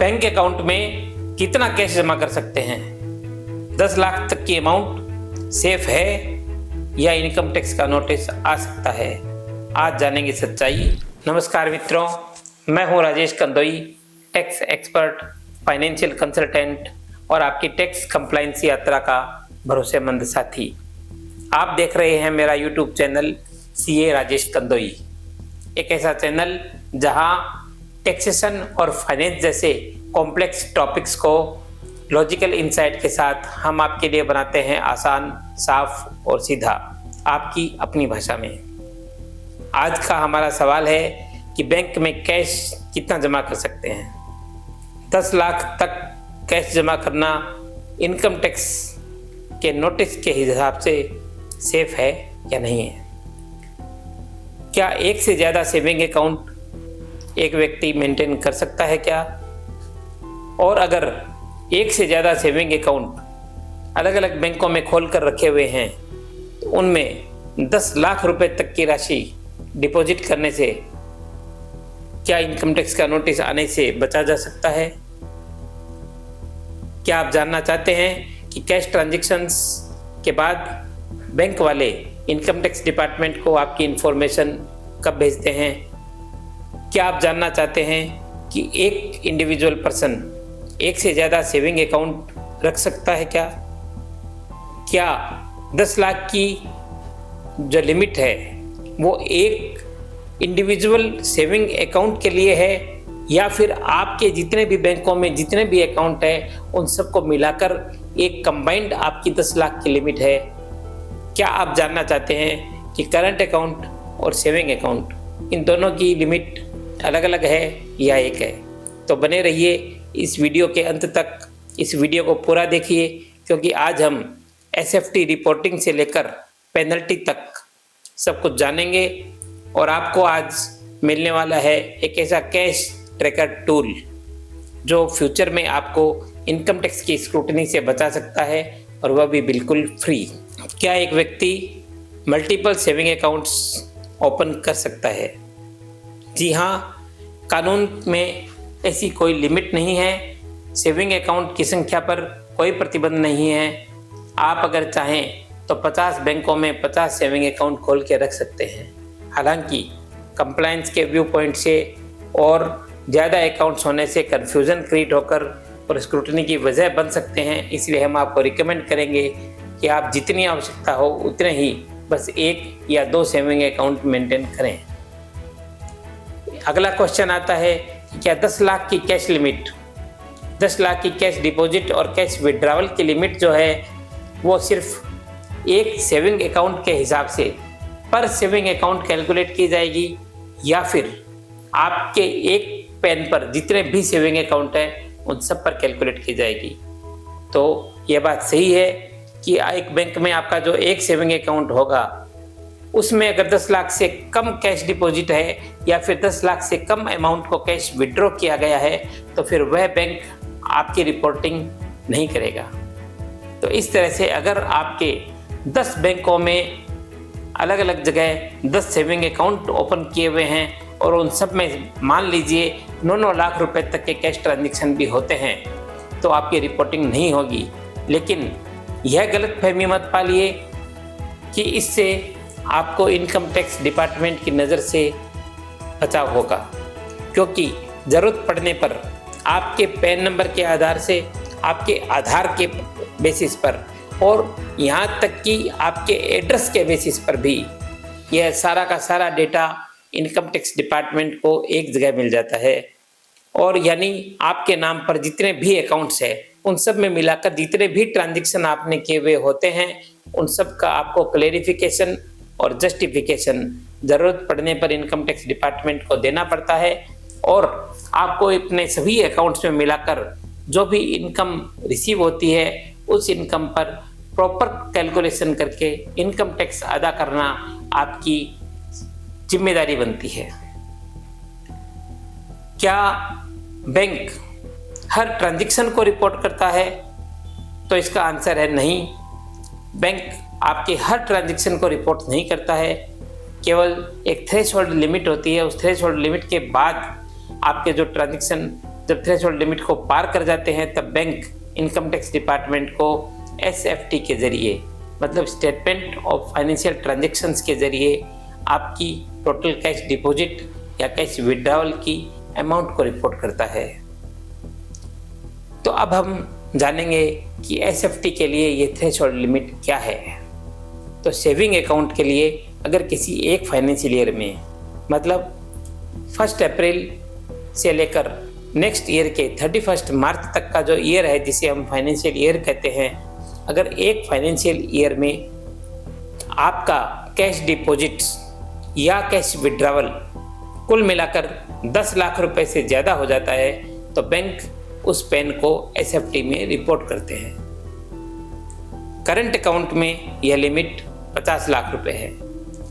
Bank account में कितना cash जमा कर सकते हैं? 10 लाख तक की अमाउंट सेफ है या इनकम टैक्स का नोटिस आ सकता है? आज जानेंगे सच्चाई। नमस्कार मित्रों, मैं हूं Rajesh Kandoi, tax expert, financial consultant और आपकी टैक्स कंप्लायंस यात्रा का भरोसेमंद साथी। आप देख रहे हैं मेरा YouTube channel CA Rajesh Kandoi, एक ऐसा चैनल जहां टैक्सेशन और फाइनेंस जैसे कॉम्प्लेक्स टॉपिक्स को लॉजिकल इंसाइट के साथ हम आपके लिए बनाते हैं आसान, साफ और सीधा, आपकी अपनी भाषा में। आज का हमारा सवाल है कि बैंक में कैश कितना जमा कर सकते हैं? 10 लाख तक कैश जमा करना इनकम टैक्स के नोटिस के हिसाब से सेफ है या नहीं है? क्या एक से ज़्यादा सेविंग अकाउंट एक व्यक्ति मेंटेन कर सकता है क्या? और अगर एक से ज़्यादा सेविंग अकाउंट अलग अलग बैंकों में खोल कर रखे हुए हैं तो उनमें 10 लाख रुपए तक की राशि डिपॉजिट करने से क्या इनकम टैक्स का नोटिस आने से बचा जा सकता है? क्या आप जानना चाहते हैं कि कैश ट्रांजैक्शंस के बाद बैंक वाले इनकम टैक्स डिपार्टमेंट को आपकी इंफॉर्मेशन कब भेजते हैं? क्या आप जानना चाहते हैं कि एक इंडिविजुअल पर्सन एक से ज़्यादा सेविंग अकाउंट रख सकता है क्या? क्या 10 लाख की जो लिमिट है वो एक इंडिविजुअल सेविंग अकाउंट के लिए है या फिर आपके जितने भी बैंकों में जितने भी अकाउंट है उन सबको मिलाकर एक कंबाइंड आपकी 10 लाख की लिमिट है? क्या आप जानना चाहते हैं कि करंट अकाउंट और सेविंग अकाउंट इन दोनों की लिमिट अलग अलग है या एक है? तो बने रहिए इस वीडियो के अंत तक, इस वीडियो को पूरा देखिए, क्योंकि आज हम एसएफटी रिपोर्टिंग से लेकर पेनल्टी तक सब कुछ जानेंगे और आपको आज मिलने वाला है एक ऐसा कैश ट्रैकर टूल जो फ्यूचर में आपको इनकम टैक्स की स्क्रूटनी से बचा सकता है और वह भी बिल्कुल फ्री। क्या एक व्यक्ति मल्टीपल सेविंग अकाउंट्स ओपन कर सकता है? जी हाँ, कानून में ऐसी कोई लिमिट नहीं है। सेविंग अकाउंट की संख्या पर कोई प्रतिबंध नहीं है। आप अगर चाहें तो 50 बैंकों में 50 सेविंग अकाउंट खोल के रख सकते हैं। हालांकि कंप्लायंस के व्यू पॉइंट से और ज़्यादा अकाउंट्स होने से कन्फ्यूज़न क्रिएट होकर और स्क्रूटनी की वजह बन सकते हैं, इसलिए हम आपको रिकमेंड करेंगे कि आप जितनी आवश्यकता हो उतने ही बस 1 या 2 सेविंग अकाउंट मेंटेन करें। अगला क्वेश्चन आता है कि क्या 10 लाख की कैश लिमिट, 10 लाख की कैश डिपॉजिट और कैश विड्रॉवल की लिमिट जो है वो सिर्फ एक सेविंग अकाउंट के हिसाब से पर सेविंग अकाउंट कैलकुलेट की जाएगी या फिर आपके एक पेन पर जितने भी सेविंग अकाउंट है उन सब पर कैलकुलेट की जाएगी? तो ये बात सही है कि एक बैंक में आपका जो एक सेविंग अकाउंट होगा उसमें अगर 10 लाख से कम कैश डिपॉजिट है या फिर 10 लाख से कम अमाउंट को कैश विड्रॉ किया गया है तो फिर वह बैंक आपकी रिपोर्टिंग नहीं करेगा। तो इस तरह से अगर आपके 10 बैंकों में अलग अलग जगह 10 सेविंग अकाउंट ओपन किए हुए हैं और उन सब में मान लीजिए 9-9 लाख रुपए तक के कैश ट्रांजैक्शन भी होते हैं तो आपकी रिपोर्टिंग नहीं होगी। लेकिन यह गलतफहमी मत पालिए कि इससे आपको इनकम टैक्स डिपार्टमेंट की नज़र से बचाव होगा, क्योंकि ज़रूरत पड़ने पर आपके पैन नंबर के आधार से, आपके आधार के बेसिस पर और यहाँ तक कि आपके एड्रेस के बेसिस पर भी यह सारा का सारा डेटा इनकम टैक्स डिपार्टमेंट को एक जगह मिल जाता है। और यानी आपके नाम पर जितने भी अकाउंट्स हैं उन सब में मिलाकर जितने भी ट्रांजैक्शन आपने किए हुए होते हैं उन सब का आपको क्लेरिफिकेशन और जस्टिफिकेशन ज़रूरत पड़ने पर इनकम टैक्स डिपार्टमेंट को देना पड़ता है और आपको अपने सभी अकाउंट्स में मिलाकर जो भी इनकम रिसीव होती है उस इनकम पर प्रॉपर कैलकुलेशन करके इनकम टैक्स अदा करना आपकी जिम्मेदारी बनती है। क्या बैंक हर ट्रांजैक्शन को रिपोर्ट करता है? तो इसका आंसर है नहीं। बैंक आपके हर ट्रांजैक्शन को रिपोर्ट नहीं करता है। केवल एक थ्रेशोल्ड लिमिट होती है, उस थ्रेशोल्ड लिमिट के बाद आपके जो ट्रांजैक्शन जब थ्रेशोल्ड लिमिट को पार कर जाते हैं तब बैंक इनकम टैक्स डिपार्टमेंट को SFT के ज़रिए, मतलब स्टेटमेंट ऑफ फाइनेंशियल ट्रांजैक्शंस के ज़रिए आपकी टोटल कैश डिपॉजिट या कैश विड्रॉवल की अमाउंट को रिपोर्ट करता है। तो अब हम जानेंगे कि SFT के लिए ये थ्रेशोल्ड लिमिट क्या है। तो सेविंग अकाउंट के लिए अगर किसी एक फाइनेंशियल ईयर में, मतलब 1 अप्रैल से लेकर नेक्स्ट ईयर के 31 मार्च तक का जो ईयर है जिसे हम फाइनेंशियल ईयर कहते हैं, अगर एक फाइनेंशियल ईयर में आपका कैश डिपॉजिट्स या कैश विड्रॉवल कुल मिलाकर 10 लाख रुपए से ज़्यादा हो जाता है तो बैंक उस पेन को SFT में रिपोर्ट करते हैं। करंट अकाउंट में यह लिमिट 50 लाख रुपए है।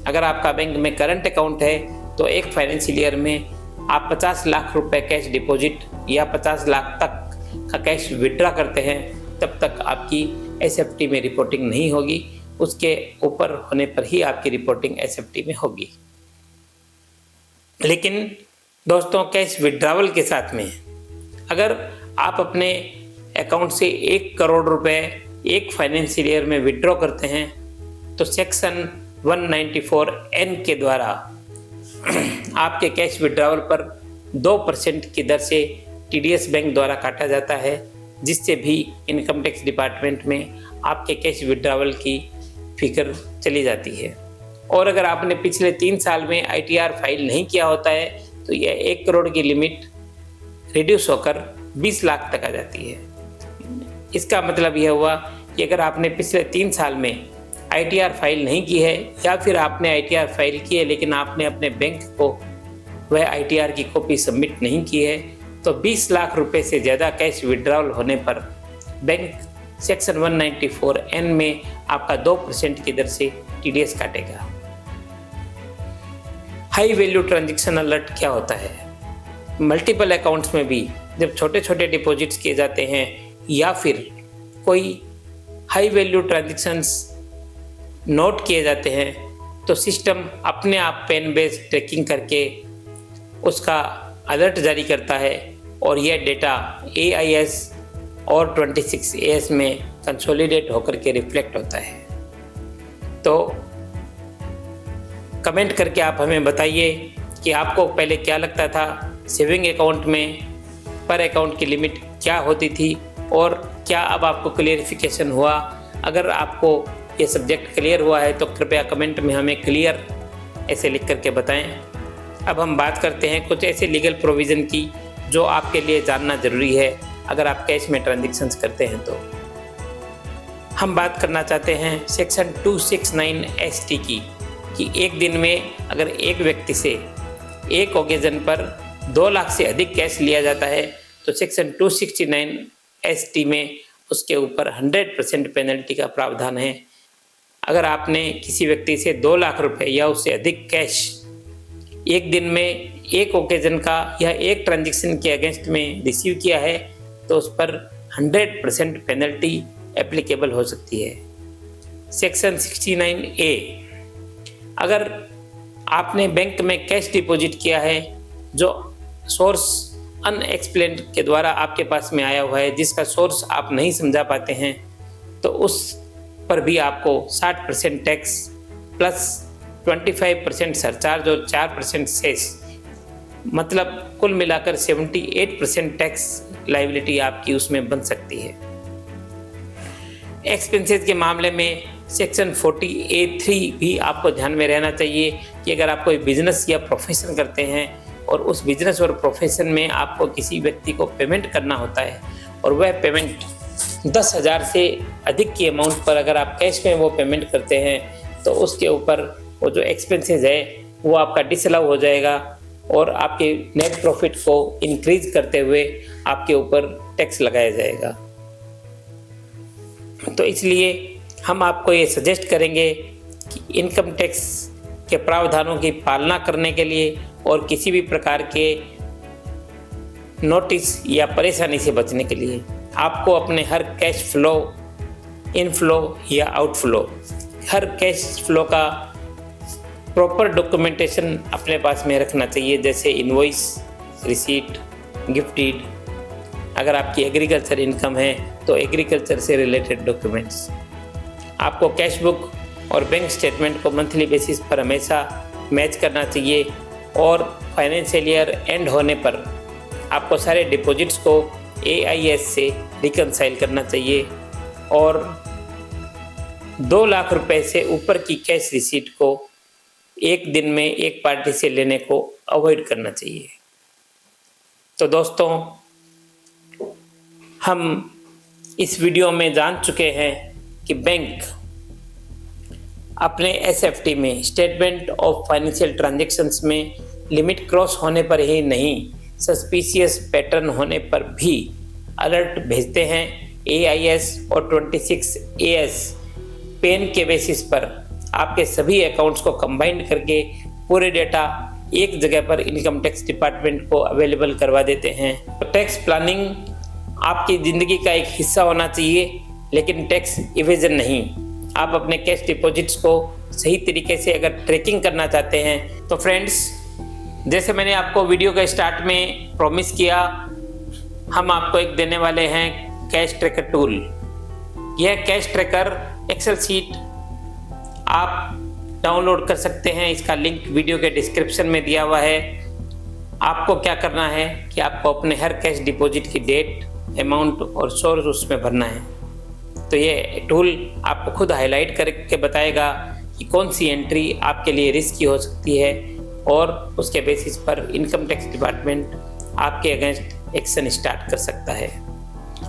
अगर आपका बैंक में करंट अकाउंट है तो एक फाइनेंशियल ईयर में आप 50 लाख रुपए कैश डिपॉजिट या 50 लाख तक का कैश विड्रॉ करते हैं, तब तक आपकी SFT में रिपोर्टिंग नहीं होगी। उसके ऊपर होने पर ही आपकी रिपोर्टिंग SFT में होगी। लेकिन दोस्तों, कैश विड्रॉवल के साथ में अगर आप अपने अकाउंट से 1 करोड़ रुपए एक फाइनेंशियल ईयर में विड्रॉ करते हैं तो सेक्शन 194N के द्वारा आपके कैश विड्रॉवल पर 2% की दर से TDS बैंक द्वारा काटा जाता है, जिससे भी इनकम टैक्स डिपार्टमेंट में आपके कैश विड्रॉवल की फिगर चली जाती है। और अगर आपने पिछले 3 साल में ITR फाइल नहीं किया होता है तो यह 1 करोड़ की लिमिट रिड्यूस होकर 20 लाख तक आ जाती है। इसका मतलब यह हुआ कि अगर आपने पिछले 3 साल में ITR फाइल नहीं की है या फिर आपने ITR फाइल की है लेकिन आपने अपने बैंक को वह ITR की कॉपी सबमिट नहीं की है, तो 20 लाख रुपए से ज़्यादा कैश विड्रॉवल होने पर बैंक सेक्शन 194N में आपका 2% की दर से TDS काटेगा। हाई वैल्यू ट्रांजैक्शन अलर्ट क्या होता है? मल्टीपल अकाउंट्स में भी जब छोटे छोटे डिपॉजिट्स किए जाते हैं या फिर कोई हाई वैल्यू ट्रांजैक्शंस नोट किए जाते हैं तो सिस्टम अपने आप पेन बेस्ड ट्रैकिंग करके उसका अलर्ट जारी करता है और यह डेटा AIS और 26AS में कंसोलिडेट होकर के रिफ्लेक्ट होता है। तो कमेंट करके आप हमें बताइए कि आपको पहले क्या लगता था, सेविंग अकाउंट में पर अकाउंट की लिमिट क्या होती थी और क्या अब आपको क्लियरिफिकेशन हुआ। अगर आपको ये सब्जेक्ट क्लियर हुआ है तो कृपया कमेंट में हमें क्लियर ऐसे लिख करके बताएं। अब हम बात करते हैं कुछ ऐसे लीगल प्रोविज़न की जो आपके लिए जानना ज़रूरी है अगर आप कैश में ट्रांजैक्शंस करते हैं। तो हम बात करना चाहते हैं सेक्शन 269ST की, कि एक दिन में अगर एक व्यक्ति से एक ओकेजन पर 2 लाख से अधिक कैश लिया जाता है तो सेक्शन 269ST में उसके ऊपर 100% पेनल्टी का प्रावधान है। अगर आपने किसी व्यक्ति से 2 लाख रुपए या उससे अधिक कैश एक दिन में एक ओकेजन का या एक ट्रांजैक्शन के अगेंस्ट में रिसीव किया है तो उस पर 100% पेनल्टी एप्लीकेबल हो सकती है। सेक्शन 69A, अगर आपने बैंक में कैश डिपॉजिट किया है जो सोर्स अनएक्सप्लेन्ड के द्वारा आपके पास में आया हुआ है, जिसका सोर्स आप नहीं समझा पाते हैं, तो उस पर भी आपको 60% टैक्स प्लस 25% सरचार्ज और 4% सेस, मतलब कुल मिलाकर 78% टैक्स लायबिलिटी आपकी उसमें बन सकती है। एक्सपेंसेस के मामले में सेक्शन 40A3 भी आपको ध्यान में रहना चाहिए कि अगर आप कोई बिजनेस या प्रोफेशन करते हैं और उस बिजनेस और प्रोफेशन में आपको किसी व्यक्ति को पेमेंट करना होता है और वह पेमेंट 10,000 से अधिक की अमाउंट पर अगर आप कैश में वो पेमेंट करते हैं तो उसके ऊपर वो जो एक्सपेंसेस है वो आपका डिसअलाउ हो जाएगा और आपके नेट प्रॉफिट को इंक्रीज करते हुए आपके ऊपर टैक्स लगाया जाएगा। तो इसलिए हम आपको ये सजेस्ट करेंगे कि इनकम टैक्स के प्रावधानों की पालना करने के लिए और किसी भी प्रकार के नोटिस या परेशानी से बचने के लिए आपको अपने हर कैश फ्लो, इनफ्लो या आउटफ्लो, हर कैश फ्लो का प्रॉपर डॉक्यूमेंटेशन अपने पास में रखना चाहिए, जैसे इनवॉइस, रिसीट, गिफ्ट डीड, अगर आपकी एग्रीकल्चर इनकम है तो एग्रीकल्चर से रिलेटेड डॉक्यूमेंट्स। आपको कैश बुक और बैंक स्टेटमेंट को मंथली बेसिस पर हमेशा मैच करना चाहिए और फाइनेंशियल ईयर एंड होने पर आपको सारे डिपॉजिट्स को AIS से रिकनसाइल करना चाहिए और 2 लाख रुपए से ऊपर की कैश रिसीट को एक दिन में एक पार्टी से लेने को अवॉइड करना चाहिए। तो दोस्तों, हम इस वीडियो में जान चुके हैं कि बैंक अपने SFT में स्टेटमेंट ऑफ फाइनेंशियल ट्रांजैक्शंस में लिमिट क्रॉस होने पर ही नहीं, सस्पिशियस पैटर्न होने पर भी अलर्ट भेजते हैं। AIS और 26AS पेन के बेसिस पर आपके सभी अकाउंट्स को कंबाइंड करके पूरे डेटा एक जगह पर इनकम टैक्स डिपार्टमेंट को अवेलेबल करवा देते हैं। तो टैक्स प्लानिंग आपकी ज़िंदगी का एक हिस्सा होना चाहिए, लेकिन टैक्स इवेजन नहीं। आप अपने कैश डिपॉजिट्स को सही तरीके से अगर ट्रैकिंग करना चाहते हैं तो फ्रेंड्स, जैसे मैंने आपको वीडियो के स्टार्ट में प्रॉमिस किया, हम आपको एक देने वाले हैं कैश ट्रैकर टूल। यह कैश ट्रैकर एक्सेल शीट आप डाउनलोड कर सकते हैं। इसका लिंक वीडियो के डिस्क्रिप्शन में दिया हुआ है। आपको क्या करना है कि आपको अपने हर कैश डिपॉजिट की डेट, अमाउंट और सोर्स उसमें भरना है। तो ये टूल आपको खुद हाईलाइट करके बताएगा कि कौन सी एंट्री आपके लिए रिस्की हो सकती है और उसके बेसिस पर इनकम टैक्स डिपार्टमेंट आपके अगेंस्ट एक्शन स्टार्ट कर सकता है।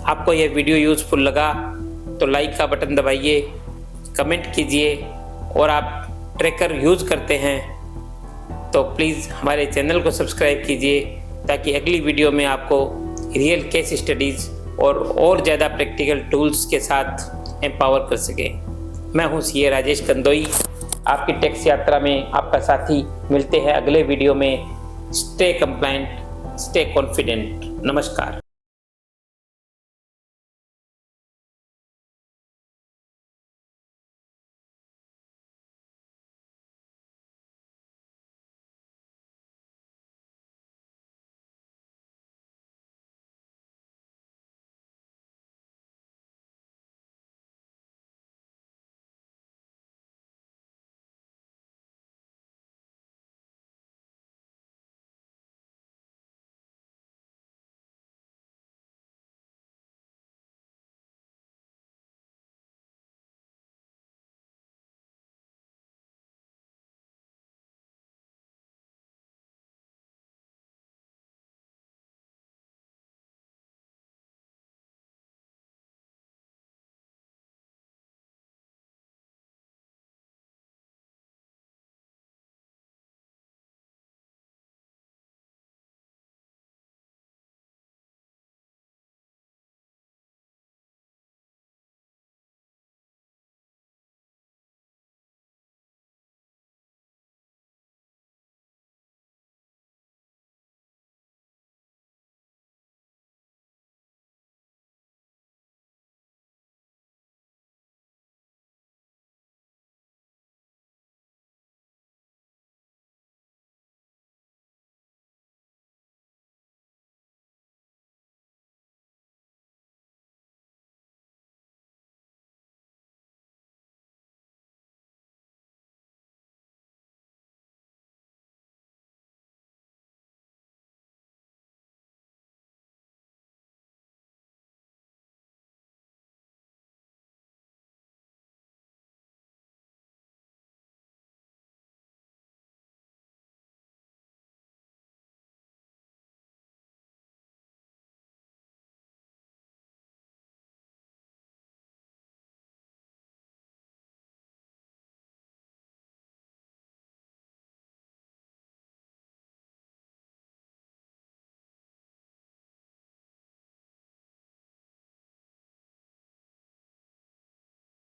आपको यह वीडियो यूज़फुल लगा तो लाइक का बटन दबाइए, कमेंट कीजिए और आप ट्रैकर यूज़ करते हैं तो प्लीज़ हमारे चैनल को सब्सक्राइब कीजिए ताकि अगली वीडियो में आपको रियल केस स्टडीज़ और ज़्यादा प्रैक्टिकल टूल्स के साथ एम्पावर कर सके। मैं हूँ CA राजेश कंदोई, आपकी टैक्स यात्रा में आपका साथी। मिलते हैं अगले वीडियो में। Stay compliant, stay confident. नमस्कार।